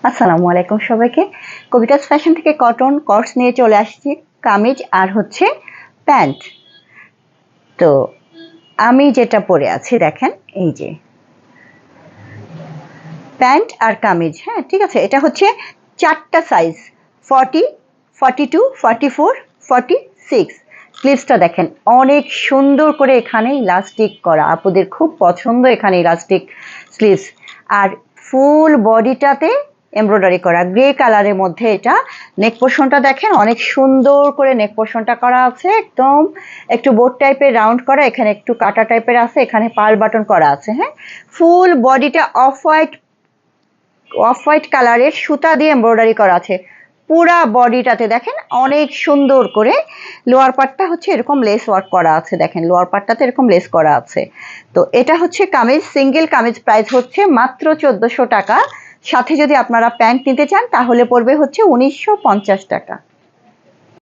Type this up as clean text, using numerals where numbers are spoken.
আসসালামু আলাইকুম সবাইকে। কবিতাস ফ্যাশন থেকে কটন কটস নিয়ে চলে আসছি, কামিজ আর হচ্ছে প্যান্ট। তো আমি যেটা পরে আছি দেখেন, এই যে প্যান্ট আর কামিজ। হ্যাঁ, ঠিক আছে। এটা হচ্ছে চারটা সাইজ, 40, 42, 44, 46। স্লিভসটা দেখেন অনেক সুন্দর করে এখানে ইলাস্টিক করা, আপুদের খুব পছন্দ এখানে ইলাস্টিক স্লিভস। আর ফুল বডিটাতে এমব্রয়ডারি করা গ্রে কালারের মধ্যে। এটা নেক পোর্শনটা দেখেন অনেক সুন্দর করে নেক পোর্শনটা করা আছে, একদম একটু বোট টাইপের রাউন্ড করা, এখানে একটু কাটা টাইপের আছে, এখানে পার্ল বাটন করা আছে। হ্যাঁ, ফুল বডিটা অফ হোয়াইট কালারের সুতা দিয়ে এমব্রয়ডারি করা আছে পুরা বডিটাতে। দেখেন অনেক সুন্দর করে। লোয়ার পার্টটা হচ্ছে এরকম লেস ওয়ার্ক করা আছে, দেখেন লোয়ার পার্টটাতে এরকম লেস করা আছে। তো এটা হচ্ছে কামিজ, সিঙ্গেল কামিজ প্রাইস হচ্ছে মাত্র 1400 টাকা। সাথে যদি আপনারা প্যান্ট নিতে চান তাহলে পড়বে হচ্ছে 1950 টাকা।